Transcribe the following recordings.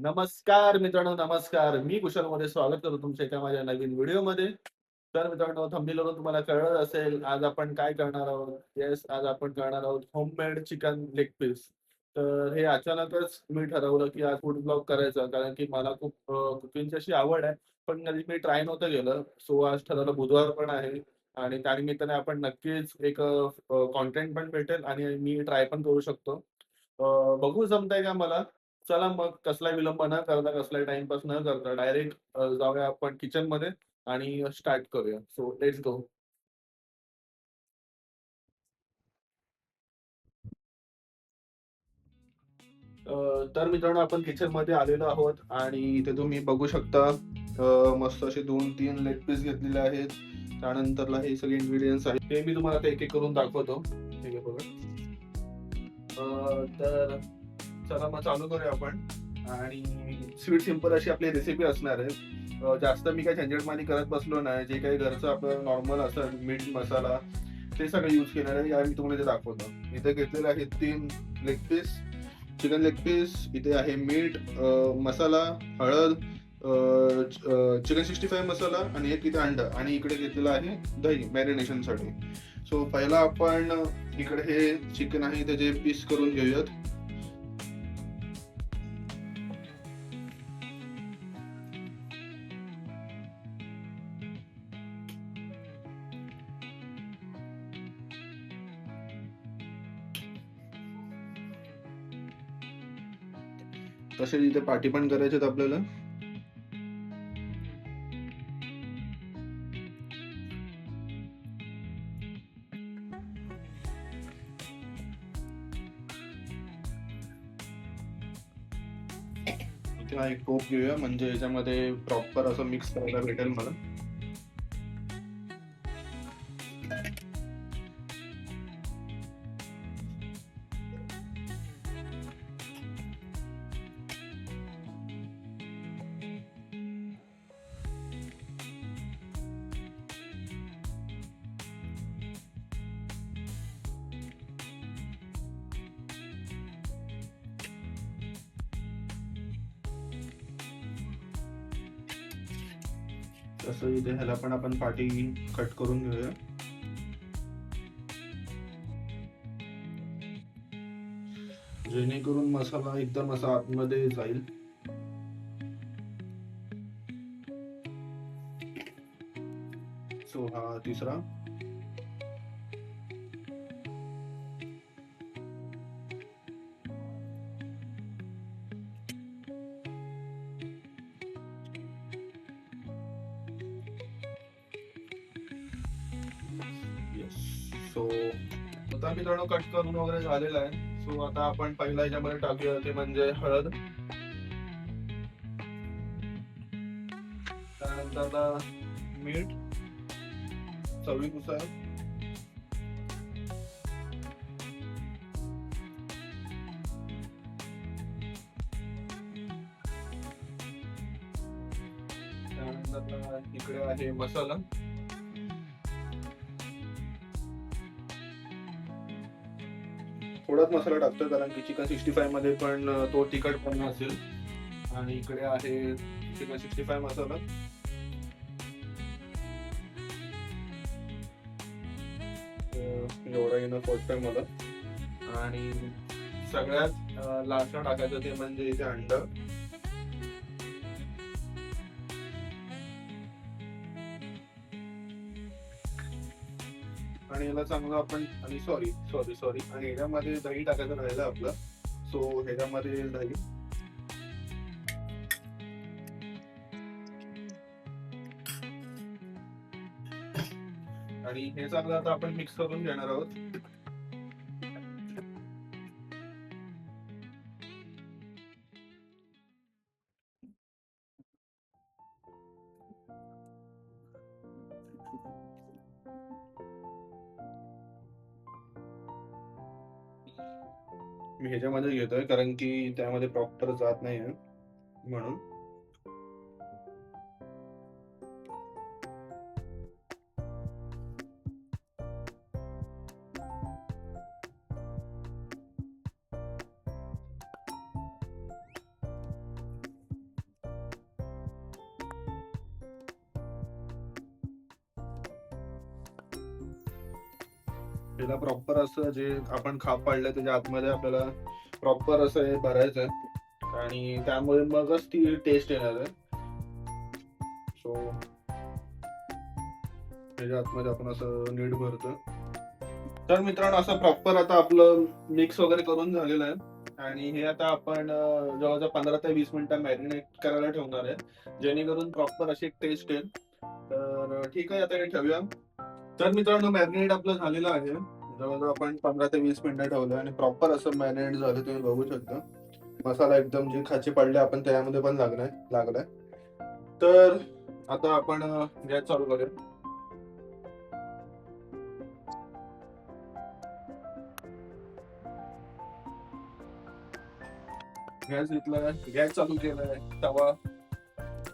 नमस्कार मित्रांनो, नमस्कार. मी कुशलमध्ये स्वागत करतो तुमच्या एका माझ्या नवीन व्हिडिओमध्ये. तर मित्रांनो, थंबनेलवरून तुम्हाला कळलं असेल, आज आपण काय करणार आहोत. येस, आज आपण करणार आहोत होममेड चिकन लेग पीस. तर हे अचानकच मी ठरवलं, की आज फूड ब्लॉग करायचा, कारण की मला खूप कुकिंगची अशी आवड आहे. पण कधी मी ट्राय नव्हतं केलं. सो आज ठरवलं, बुधवार पण आहे आणि त्यानिमित्ताने आपण नक्कीच एक कंटेंट पण भेटेल आणि मी ट्राय पण करू शकतो. बघू जमतंय का मला? चला मग कसलाही विलंब न करता, कसलाही टाईमपास न करता डायरेक्ट जाऊया आपण किचनमध्ये आणि स्टार्ट करूया. So let's go. तर मित्रांनो आपण किचनमध्ये आलेलो आहोत आणि इथे तुम्ही बघू शकता मस्त असे 2-3 लेग पीस घेतलेले आहेत. त्यानंतरला हे सगळे इन्ग्रीडियंट्स आहेत. ते मी तुम्हाला आता एक-एक करून दाखवतो. ठीक आहे बघा. तर चला मग चालू करूया आपण आणि स्वीट सिंपल अशी आपली रेसिपी असणार आहे. जास्त मी काही झंझटमारी करत बसलो नाही. जे काही घरचं आपलं नॉर्मल असेल मीठ, मसाला ते सगळं यूज केलेलं आहे. या मी तुम्हाला ते दाखवतो. इथे घेतलेले आहेत 3 leg piece, chicken leg piece. इथे आहे मीठ, मसाला, हळद, चिकन 65 मसाला आणि एक इथे अंड आणि इकडे घेतलेलं आहे दही मॅरिनेशनसाठी. सो पहिला आपण इकडे हे चिकन आहे त्याचे पीस करून घेऊयात. तसेच इथे पाटी पण करायचे आहेत आपल्याला. इथे हा एक टोप घेऊया म्हणजे याच्यामध्ये प्रॉपर असं मिक्स करायला भेटेल मला. तसं इथे ह्याला पण आपण पाटी कट करून घेऊया. जेणेकरून मसाला एकदम असा आतमध्ये जाईल. सो हा तिसरा. येस. सो आता मित्रांनो कट करून वगैरे झालेला आहे. सो आता आपण पहिला याच्यामध्ये टाकूया ते म्हणजे हळद. त्यानंतर मीठ चवीनुसार. त्यानंतर इकडे आहे मसाला. थोडाच मसाला टाकतोय कारण की चिकन 65 मध्ये पण तो तिखटपणा असेल. आणि इकडे आहे चिकन 65 मसाला. एवढा इनफ वाटतोय मला. आणि सगळ्यात लास्टला टाकायचं ते म्हणजे इथे अंड. आणि याला चांगलं आपण आणि सॉरी सॉरी सॉरी आणि ह्याच्यामध्ये दही टाकायचं राहिलं आपलं. सो ह्याच्यामध्ये दही आणि हे चांगलं आता आपण मिक्स करून घेणार आहोत. मी ह्याच्यामध्ये घेतोय कारण की त्यामध्ये प्रॉपर जात नाही आहे म्हणून. त्याला प्रॉपर असं जे आपण खाप पाडलंय त्याच्या आतमध्ये आपल्याला प्रॉपर असं हे भरायचं आहे आणि त्यामुळे मगच ती टेस्ट येणार आहे. सो त्याच्या आतमध्ये आपण असं नीट भरतो. तर मित्रांनो असं प्रॉपर आता आपलं मिक्स वगैरे करून झालेलं आहे आणि हे आता आपण जवळजवळ 15 ते 20 मिनिटं मॅरिनेट करायला ठेवणार आहे, जेणेकरून प्रॉपर अशी एक टेस्ट येईल. तर ठीक आहे, आता हे ठेवूया. तर मित्रांनो मॅरिनेट आपलं झालेलं आहे. जवळजवळ आपण 15 ते 20 मिनिटं ठेवलं आणि प्रॉपर असं मॅरिनेट झालं, तुम्ही बघू शकता. मसाला एकदम जे खाचे पडले आपण त्यामध्ये पण लागलाय. तर आता आपण गॅस चालू करूया. गॅस घेतलाय, गॅस चालू केलाय. तवा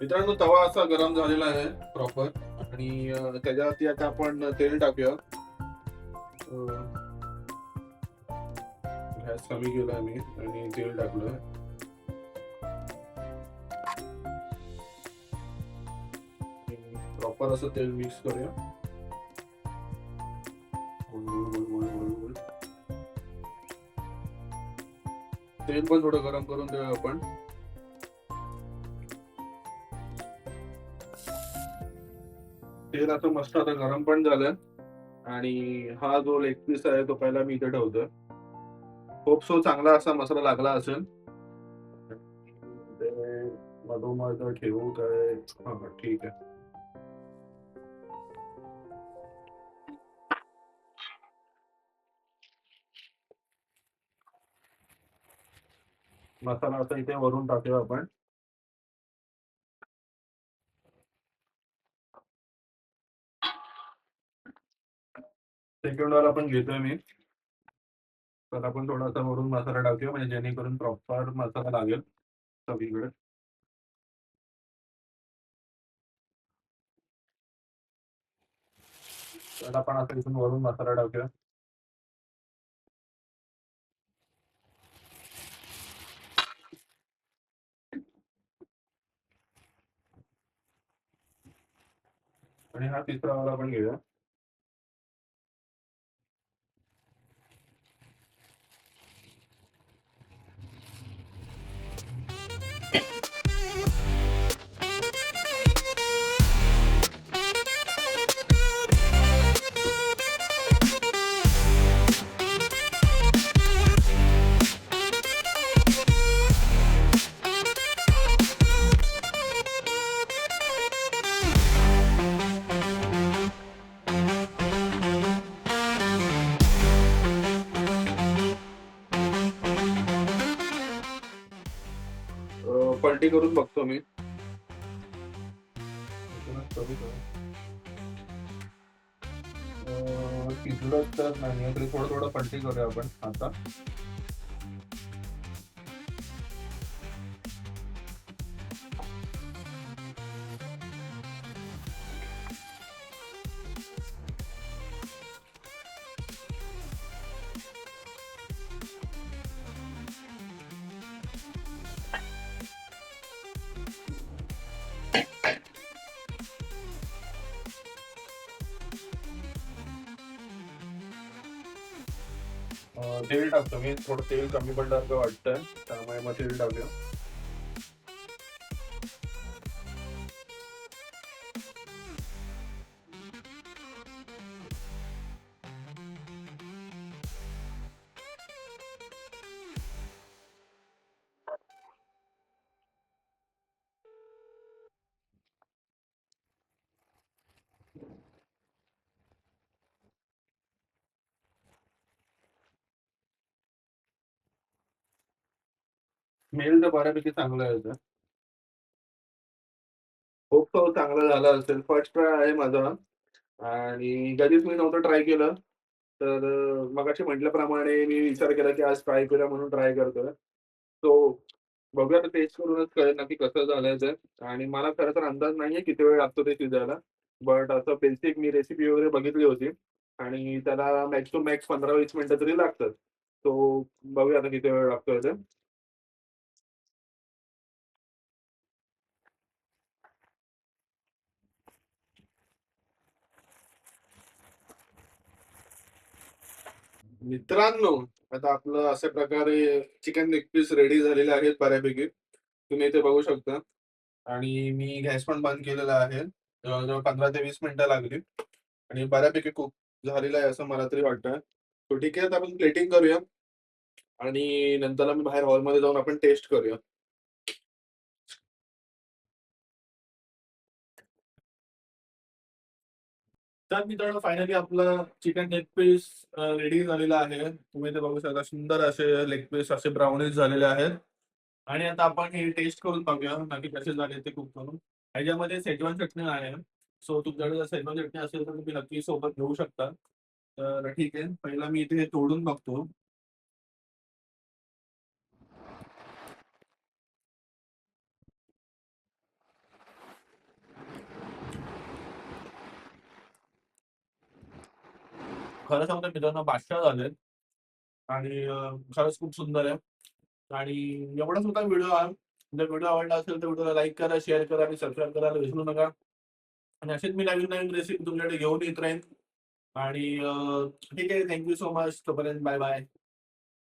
मित्रांनो तवा असा गरम झालेला आहे प्रॉपर आणि त्याच्यावरती आता आपण तेल टाकूया. गॅस कमी केलाय मी आणि तेल टाकलं. प्रॉपर असं तेल मिक्स करूया. तेल पण थोडं गरम करून देऊया आपण. तेल आता मस्त आता गरम पण झालं आणि हा जो लेग पीस आहे तो पहिला मी इथे ठेवतोय. होप सो चांगला असा मसाला लागला असेल. ते मधोमध ठेवू काय? हा ठीक आहे. मसाला आता इथे वरून टाकूया आपण. सेकंड वाला पण घेतोय मी. तर आपण थोडासा वरून मसाला टाकूया म्हणजे जेणेकरून प्रॉपर मसाला लागेल सगळीकडे. तर आपण आता इथून वरून मसाला टाकूया. आणि हा तिसरा वाला पण घेऊया. पलटी करून बघतो मी. शिजलं तर नाही तरी थोडं थोडं पलटी करूया आपण आता. तेल टाकतो मी. थोडं तेल कमी पडल्यासारखं वाटतंय, त्यामुळे मग तेल टाकूया. स्मेल तर बऱ्यापैकी चांगला येतोय. खूप चांगलं झालं असेल. फर्स्ट ट्राय आहे माझा आणि कधीच मी नव्हतं ट्राय केलं. तर मगाशी म्हटल्याप्रमाणे मी विचार केला, की आज ट्राय करूया म्हणून ट्राय करतोय. सो बघूया आता टेस्ट करूनच कळेल नक्की कसं झालंय ते. आणि मला खरं तर अंदाज नाहीये किती वेळ लागतो ते शिजायला. बट असं बेसिक मी रेसिपी वगैरे बघितली होती आणि त्याला मॅक्स टू मॅक्स 15-20 मिनिटं तरी लागतात. सो बघूया आता किती वेळ लागतोय ते. मित्रांनो, आता आपलं अशा प्रकारे चिकन लेग पीस रेडी झालेले आहेत बऱ्यापैकी. तुम्ही इथे बघू शकता आणि मी गॅस पण बंद केलेला आहे. जवळ-जवळ 15 ते 20 मिनिटं लागली आणि बऱ्यापैकी कुक झालेलं आहे असं मला तरी वाटतंय. तर ठीक आहे, आता आपण प्लेटिंग करूया आणि नंतर आम्ही बाहेर हॉलमध्ये जाऊन आपण टेस्ट करूया. तर मित्रांनो फायनली आपलं चिकन लेग पीस रेडी झालेलं आहे. तुम्ही इथे बघू शकता सुंदर असे लेग पीस असे ब्राउनिश झालेले आहेत. आणि आता आपण हे टेस्ट करून बघूया नक्की कसे झाले ते कुक करून. ह्याच्यामध्ये शेजवान चटणी आहे. सो तुमच्याकडे जर शेजवान चटणी असेल तर तुम्ही नक्की सोबत घेऊ शकता. तर ठीक आहे. पहिला मी इथे हे तोडून बघतो. खरं सांगतो मित्रांनो बादशाह झालेत आणि खरंच खूप सुंदर आहे. आणि एवढाच होता व्हिडिओ हा. जर व्हिडिओ आवडला असेल तर व्हिडिओला लाईक करा, शेअर करा आणि सबस्क्राईब करायला विसरू नका. आणि असेच मी नवीन-नवीन रेसिपी तुमच्याकडे घेऊन येत राहीन. आणि ठीक आहे. Thank so much. तोपर्यंत बाय बाय.